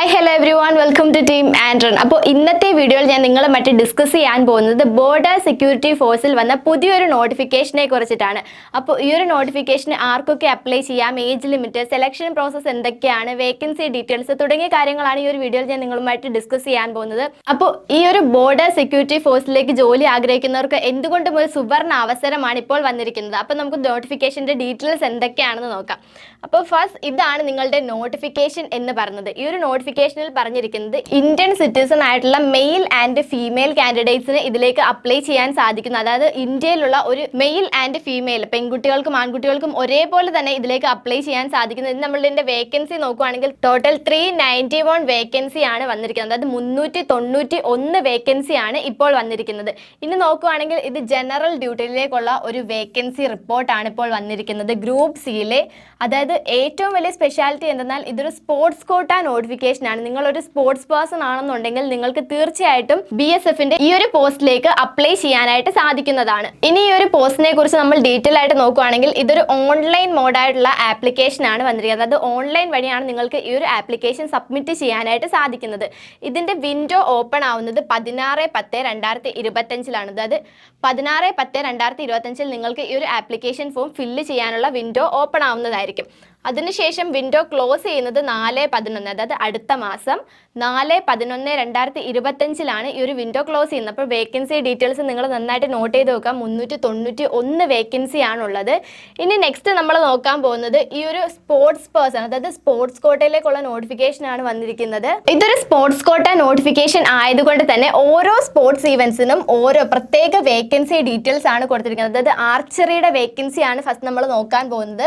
Hi, hello everyone. Welcome to Team Andron. അപ്പോൾ ഇന്നത്തെ വീഡിയോയിൽ ഞാൻ നിങ്ങളുമായിട്ട് ഡിസ്കസ് ചെയ്യാൻ പോകുന്നത് ബോർഡർ സെക്യൂരിറ്റി ഫോഴ്സിൽ വന്ന പുതിയൊരു നോട്ടിഫിക്കേഷനെ കുറിച്ചിട്ടാണ്. അപ്പോൾ ഈ ഒരു നോട്ടിഫിക്കേഷൻ ആർക്കൊക്കെ അപ്ലൈ ചെയ്യാം, ഏജ് ലിമിറ്റ്, സെലക്ഷൻ പ്രോസസ്സ് എന്തൊക്കെയാണ്, വേക്കൻസി ഡീറ്റെയിൽസ് തുടങ്ങിയ കാര്യങ്ങളാണ് ഈ ഒരു വീഡിയോയിൽ ഞാൻ നിങ്ങളുമായിട്ട് ഡിസ്കസ് ചെയ്യാൻ പോകുന്നത്. അപ്പോൾ ഈ ഒരു ബോർഡർ സെക്യൂരിറ്റി ഫോഴ്സിലേക്ക് ജോലി ആഗ്രഹിക്കുന്നവർക്ക് എന്തുകൊണ്ടും ഒരു സുവർണ അവസരമാണ് ഇപ്പോൾ വന്നിരിക്കുന്നത്. അപ്പോൾ നമുക്ക് നോട്ടിഫിക്കേഷൻ്റെ ഡീറ്റെയിൽസ് എന്തൊക്കെയാണെന്ന് നോക്കാം. അപ്പോൾ ഫസ്റ്റ് ഇതാണ് നിങ്ങളുടെ നോട്ടിഫിക്കേഷൻ എന്ന് പറയുന്നത്. ഈ ഒരു നോട്ടിഫിക്കേഷനിൽ പറഞ്ഞിരിക്കുന്നത് ഇന്ത്യൻ സിറ്റിസൺ ആയിട്ടുള്ള മെയിൽ ആൻഡ് ഫീമെയിൽ കാൻഡിഡേറ്റ്സിന് ഇതിലേക്ക് അപ്ലൈ ചെയ്യാൻ സാധിക്കുന്നു. അതായത് ഇന്ത്യയിലുള്ള ഒരു മെയിൽ ആൻഡ് ഫീമെയിൽ പെൺകുട്ടികൾക്കും ആൺകുട്ടികൾക്കും ഒരേപോലെ തന്നെ ഇതിലേക്ക് അപ്ലൈ ചെയ്യാൻ സാധിക്കുന്നു. ഇത് നമ്മളുടെ വേക്കൻസി നോക്കുകയാണെങ്കിൽ ടോട്ടൽ 391 വേക്കൻസി ആണ് വന്നിരിക്കുന്നത്. അതായത് 391 വേക്കൻസി ആണ് ഇപ്പോൾ വന്നിരിക്കുന്നത്. ഇനി നോക്കുകയാണെങ്കിൽ ഇത് ജനറൽ ഡ്യൂട്ടിയിലേക്കുള്ള ഒരു വേക്കൻസി റിപ്പോർട്ടാണ് ഇപ്പോൾ വന്നിരിക്കുന്നത്. ഗ്രൂപ്പ് സിയിലെ അതായത് ഏറ്റവും വലിയ സ്പെഷ്യാലിറ്റി എന്തെന്നാൽ ഇതൊരു സ്പോർട്സ് കോട്ട നോട്ടിഫിക്കേഷൻ ആണ്. നിങ്ങൾ ഒരു സ്പോർട്സ് പേഴ്സൺ ആണെന്നുണ്ടെങ്കിൽ നിങ്ങൾക്ക് തീർച്ചയായിട്ടും BSFന്റെ ഈ ഒരു പോസ്റ്റിലേക്ക് അപ്ലൈ ചെയ്യാനായിട്ട് സാധിക്കുന്നതാണ്. ഇനി ഈ ഒരു പോസ്റ്റിനെ കുറിച്ച് നമ്മൾ ഡീറ്റെയിൽ ആയിട്ട് നോക്കുകയാണെങ്കിൽ ഇതൊരു ഓൺലൈൻ മോഡായിട്ടുള്ള ആപ്ലിക്കേഷൻ ആണ് വന്നിരിക്കുന്നത്. അത് ഓൺലൈൻ വഴിയാണ് നിങ്ങൾക്ക് ഈ ഒരു ആപ്ലിക്കേഷൻ സബ്മിറ്റ് ചെയ്യാനായിട്ട് സാധിക്കുന്നത്. ഇതിന്റെ വിൻഡോ ഓപ്പൺ ആവുന്നത് 16/10/2025 അതായത് 16/10/2025 നിങ്ങൾക്ക് ഈ ഒരു ആപ്ലിക്കേഷൻ ഫോം ഫില്ല് ചെയ്യാനുള്ള വിൻഡോ ഓപ്പൺ ആവുന്നതായിരിക്കും. അതിനുശേഷം വിൻഡോ ക്ലോസ് ചെയ്യുന്നത് 4/11 അതായത് അടുത്ത മാസം 4/11/2025 ഈ ഒരു വിൻഡോ ക്ലോസ് ചെയ്യുന്നത്. അപ്പോൾ വേക്കൻസി ഡീറ്റെയിൽസ് നിങ്ങൾ നന്നായിട്ട് നോട്ട് ചെയ്ത് വെക്കാം. 391 വേക്കൻസി ആണുള്ളത്. ഇനി നെക്സ്റ്റ് നമ്മൾ നോക്കാൻ പോകുന്നത് ഈ ഒരു സ്പോർട്സ് പേഴ്സൺ അതായത് സ്പോർട്സ് കോട്ടയിലേക്കുള്ള നോട്ടിഫിക്കേഷൻ ആണ് വന്നിരിക്കുന്നത്. ഇതൊരു സ്പോർട്സ് കോട്ട നോട്ടിഫിക്കേഷൻ ആയതുകൊണ്ട് തന്നെ ഓരോ സ്പോർട്സ് ഈവൻസിനും ഓരോ പ്രത്യേക വേക്കൻസി ഡീറ്റെയിൽസ് ആണ് കൊടുത്തിരിക്കുന്നത്. അതായത് ആർച്ചറിയുടെ വേക്കൻസി ആണ് ഫസ്റ്റ് നമ്മൾ നോക്കാൻ പോകുന്നത്.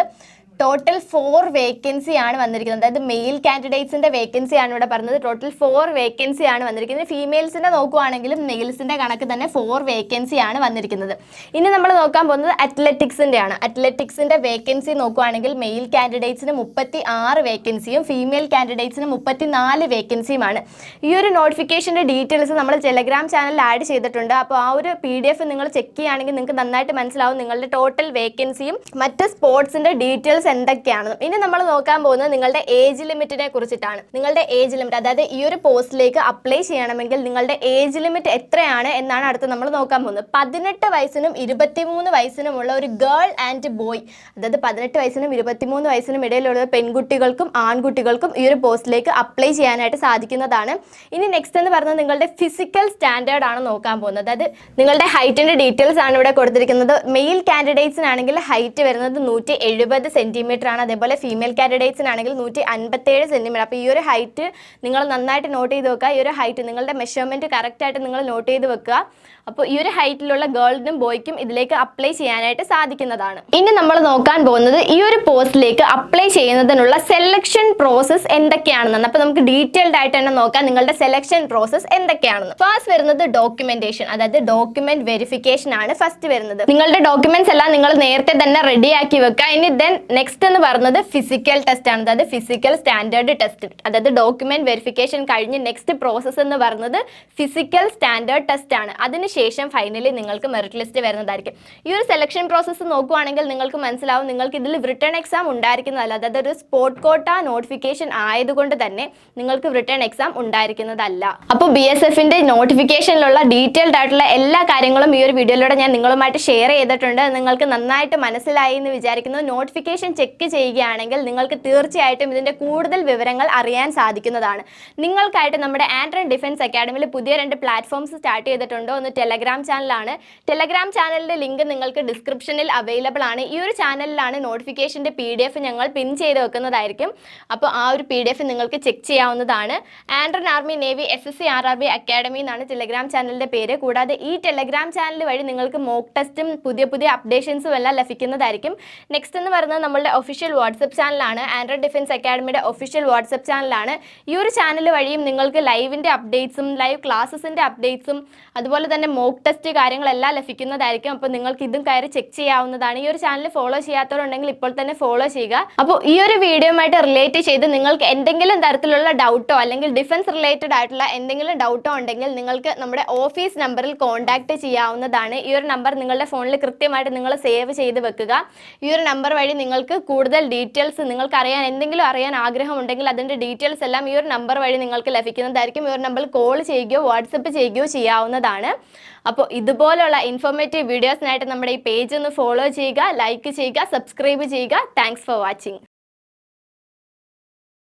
ടോട്ടൽ 4 വേക്കൻസി ആണ് വന്നിരിക്കുന്നത്. അതായത് മെയിൽ കാൻഡിഡേറ്റ്സിന്റെ വേക്കൻസി ആണ് ഇവിടെ പറഞ്ഞത്. ടോട്ടൽ 4 വേക്കൻസി ആണ് വന്നിരിക്കുന്നത്. ഫീമെയിൽസിന്റെ നോക്കുവാണെങ്കിലും മെയിൽസിന്റെ കണക്ക് തന്നെ 4 വേക്കൻസി ആണ് വന്നിരിക്കുന്നത്. ഇനി നമ്മൾ നോക്കാൻ പോകുന്നത് അത്ലറ്റിക്സിന്റെ ആണ്. അത്ലറ്റിക്സിന്റെ വേക്കൻസി നോക്കുവാണെങ്കിൽ മെയിൽ കാൻഡിഡേറ്റ്സിന് 36 വേക്കൻസിയും ഫീമെയിൽ കാൻഡിഡേറ്റ്സിന് 34 വേക്കൻസിയുമാണ്. ഈ ഒരു നോട്ടിഫിക്കേഷന്റെ ഡീറ്റെയിൽസ് നമ്മൾ ടെലഗ്രാം ചാനലിൽ ആഡ് ചെയ്തിട്ടുണ്ട്. അപ്പോൾ ആ ഒരു PDF നിങ്ങൾ ചെക്ക് ചെയ്യുകയാണെങ്കിൽ നിങ്ങൾക്ക് നന്നായിട്ട് മനസ്സിലാവും നിങ്ങളുടെ ടോട്ടൽ വേക്കൻസിയും മറ്റ് സ്പോർട്സിന്റെ ഡീറ്റെയിൽസ് എന്തൊക്കെയാണ്. ഇനി നമ്മൾ നോക്കാൻ പോകുന്നത് നിങ്ങളുടെ ഏജ് ലിമിറ്റിനെ കുറിച്ചിട്ടാണ്. നിങ്ങളുടെ ഏജ് ലിമിറ്റ് അതായത് ഈ ഒരു പോസ്റ്റിലേക്ക് അപ്ലൈ ചെയ്യണമെങ്കിൽ നിങ്ങളുടെ ഏജ് ലിമിറ്റ് എത്രയാണ് എന്നാണ് അടുത്ത് നമ്മൾ നോക്കാൻ പോകുന്നത്. 18 വയസ്സിനും 23 വയസ്സിനുമുള്ള ഒരു ഗേൾ ആൻഡ് ബോയ് അതായത് 18 വയസ്സിനും 23 വയസ്സിനും ഇടയിലുള്ള പെൺകുട്ടികൾക്കും ആൺകുട്ടികൾക്കും ഈ ഒരു പോസ്റ്റിലേക്ക് അപ്ലൈ ചെയ്യാനായിട്ട് സാധിക്കുന്നതാണ്. ഇനി നെക്സ്റ്റ് എന്ന് പറയുന്നത് നിങ്ങളുടെ ഫിസിക്കൽ സ്റ്റാൻഡേർഡ് ആണ് നോക്കാൻ പോകുന്നത്. അതായത് നിങ്ങളുടെ ഹൈറ്റിന്റെ ഡീറ്റെയിൽസ് ആണ് ഇവിടെ കൊടുത്തിരിക്കുന്നത്. മെയിൽ കാൻഡിഡേറ്റ്സിനാണെങ്കിൽ ഹൈറ്റ് വരുന്നത് 170 സെന്റിമീറ്റർ ആണ്. അതേപോലെ ഫീമെയിൽ കാൻഡിഡേറ്റ്സിനാണെങ്കിൽ 157 സെന്റിമീറ്റർ. അപ്പോൾ ഈ ഒരു ഹൈറ്റ് നിങ്ങൾ നന്നായിട്ട് നോട്ട് ചെയ്ത് വെക്കുക. ഈ ഒരു ഹൈറ്റ് നിങ്ങളുടെ മെഷർമെന്റ് കറക്റ്റ് ആയിട്ട് നിങ്ങൾ നോട്ട് ചെയ്ത് വെക്കുക. അപ്പോൾ ഈ ഒരു ഹൈറ്റിലുള്ള ഗേൾസിനും ബോയ്ക്കും ഇതിലേക്ക് അപ്ലൈ ചെയ്യാനായിട്ട് സാധിക്കുന്നതാണ്. ഇനി നമ്മൾ നോക്കാൻ പോകുന്നത് ഈ ഒരു പോസ്റ്റിലേക്ക് അപ്ലൈ ചെയ്യുന്നതിനുള്ള സെലക്ഷൻ പ്രോസസ്സ് എന്തൊക്കെയാണെന്നാണ്. അപ്പോൾ നമുക്ക് ഡീറ്റെയിൽഡ് ആയിട്ട് തന്നെ നോക്കാം നിങ്ങളുടെ സെലക്ഷൻ പ്രോസസ്സ് എന്തൊക്കെയാണെന്ന്. ഫസ്റ്റ് വരുന്നത് ഡോക്യുമെന്റേഷൻ അതായത് ഡോക്യുമെന്റ് വെരിഫിക്കേഷൻ ആണ് ഫസ്റ്റ് വരുന്നത്. നിങ്ങളുടെ ഡോക്യുമെന്റ്സ് എല്ലാം നിങ്ങൾ നേരത്തെ തന്നെ റെഡിയാക്കി വെക്കുക. ഇനി നെക്സ്റ്റ് എന്ന് പറയുന്നത് ഫിസിക്കൽ ടെസ്റ്റ് ആണ്. അതായത് ഫിസിക്കൽ സ്റ്റാൻഡേർഡ് ടെസ്റ്റ്. അതായത് ഡോക്യുമെന്റ് വെരിഫിക്കേഷൻ കഴിഞ്ഞ് നെക്സ്റ്റ് പ്രോസസ്സ് എന്ന് പറയുന്നത് ഫിസിക്കൽ സ്റ്റാൻഡേർഡ് ടെസ്റ്റ് ആണ്. അതിനുശേഷം ഫൈനലി നിങ്ങൾക്ക് മെറിറ്റ് ലിസ്റ്റ് വരുന്നതായിരിക്കും. ഈ ഒരു സെലക്ഷൻ പ്രോസസ്സ് നോക്കുവാണെങ്കിൽ നിങ്ങൾക്ക് മനസ്സിലാവും നിങ്ങൾക്ക് ഇതിൽ റിട്ടേൺ എക്സാം ഉണ്ടായിരിക്കുന്നതല്ല. അതായത് ഒരു സ്പോർട്ട് കോട്ട നോട്ടിഫിക്കേഷൻ ആയതുകൊണ്ട് തന്നെ നിങ്ങൾക്ക് റിട്ടേൺ എക്സാം ഉണ്ടായിരിക്കുന്നതല്ല. അപ്പോൾ BSFന്റെ നോട്ടിഫിക്കേഷനിലുള്ള ഡീറ്റെയിൽഡ് ആയിട്ടുള്ള എല്ലാ കാര്യങ്ങളും ഈ ഒരു വീഡിയോയിലൂടെ ഞാൻ നിങ്ങളുമായിട്ട് ഷെയർ ചെയ്തിട്ടുണ്ട്. നിങ്ങൾക്ക് നന്നായിട്ട് മനസ്സിലായി എന്ന് വിചാരിക്കുന്നു. നോട്ടിഫിക്കേഷൻ ചെക്ക് ചെയ്യുകയാണെങ്കിൽ നിങ്ങൾക്ക് തീർച്ചയായിട്ടും ഇതിൻ്റെ കൂടുതൽ വിവരങ്ങൾ അറിയാൻ സാധിക്കുന്നതാണ്. നിങ്ങൾക്കായിട്ട് നമ്മുടെ ആൻഡ്രൺ ഡിഫൻസ് അക്കാഡമിയിൽ പുതിയ 2 പ്ലാറ്റ്ഫോംസ് സ്റ്റാർട്ട് ചെയ്തിട്ടുണ്ട്. ഒന്ന് ടെലഗ്രാം ചാനലാണ്. ടെലഗ്രാം ചാനലിൻ്റെ ലിങ്ക് നിങ്ങൾക്ക് ഡിസ്ക്രിപ്ഷനിൽ അവൈലബിൾ ആണ്. ഈ ഒരു ചാനലിലാണ് നോട്ടിഫിക്കേഷൻ്റെ PDF ഞങ്ങൾ പിൻ ചെയ്ത് വെക്കുന്നതായിരിക്കും. അപ്പോൾ ആ ഒരു PDF നിങ്ങൾക്ക് ചെക്ക് ചെയ്യാവുന്നതാണ്. ആൻഡ്രൺ army navy SSC RRB academy എന്നാണ് ടെലഗ്രാം ചാനലിൻ്റെ പേര്. കൂടാതെ ഈ ടെലഗ്രാം ചാനൽ വഴി നിങ്ങൾക്ക് മോക്ക് ടെസ്റ്റും പുതിയ അപ്ഡേഷൻസും എല്ലാം ലഭിക്കുന്നതായിരിക്കും. നെക്സ്റ്റ് എന്ന് പറയുന്നത് നമ്മളുടെ ഒഫീഷ്യൽ വാട്സപ്പ് ചാനലാണ്. ആൻഡ്രൺ ഡിഫൻസ് അക്കാഡമിയുടെ ഒഫീഷ്യൽ വാട്സപ്പ് ചാനലാണ്. ഈ ഒരു ചാനൽ വഴിയും നിങ്ങൾക്ക് ലൈവിൻ്റെ അപ്ഡേറ്റ്സും ലൈവ് ക്ലാസ്സസിൻ്റെ അപ്ഡേറ്റ്സും അതുപോലെ തന്നെ മോക്ക് ടെസ്റ്റ് കാര്യങ്ങളെല്ലാം ലഭിക്കുന്നതായിരിക്കും. അപ്പോൾ നിങ്ങൾക്ക് ഇതും കയറി ചെക്ക് ചെയ്യാവുന്നതാണ്. ഈ ഒരു ചാനൽ ഫോളോ ചെയ്യാത്തവരുണ്ടെങ്കിൽ ഇപ്പോൾ തന്നെ ഫോളോ ചെയ്യുക. അപ്പോൾ ഈ ഒരു വീഡിയോയുമായിട്ട് റിലേറ്റ് ചെയ്ത് നിങ്ങൾക്ക് എന്തെങ്കിലും തരത്തിലുള്ള ഡൗട്ടോ അല്ലെങ്കിൽ ഡിഫൻസ് റിലേറ്റഡ് ആയിട്ടുള്ള എന്തെങ്കിലും ഡൗട്ടോ ഉണ്ടെങ്കിൽ നിങ്ങൾക്ക് നമ്മുടെ ഓഫീസ് നമ്പറിൽ കോൺടാക്ട് ചെയ്യാവുന്നതാണ്. ഈ ഒരു നമ്പർ നിങ്ങളുടെ ഫോണിൽ കൃത്യമായിട്ട് നിങ്ങൾ സേവ് ചെയ്ത് വെക്കുക. ഈ ഒരു നമ്പർ വഴി നിങ്ങൾക്ക് നിങ്ങൾക്ക് കൂടുതൽ ഡീറ്റെയിൽസ് നിങ്ങൾക്ക് എന്തെങ്കിലും അറിയാൻ ആഗ്രഹമുണ്ടെങ്കിൽ അതിൻ്റെ ഡീറ്റെയിൽസ് എല്ലാം ഈ ഒരു നമ്പർ വഴി നിങ്ങൾക്ക് ലഭിക്കുന്നതായിരിക്കും. ഈ ഒരു നമ്പറിൽ കോൾ ചെയ്യുകയോ വാട്സപ്പ് ചെയ്യുകയോ ചെയ്യാവുന്നതാണ്. അപ്പോൾ ഇതുപോലുള്ള ഇൻഫോർമേറ്റീവ് വീഡിയോസിനായിട്ട് നമ്മുടെ ഈ പേജ് ഒന്ന് ഫോളോ ചെയ്യുക, ലൈക്ക് ചെയ്യുക, സബ്സ്ക്രൈബ് ചെയ്യുക. Thanks for watching.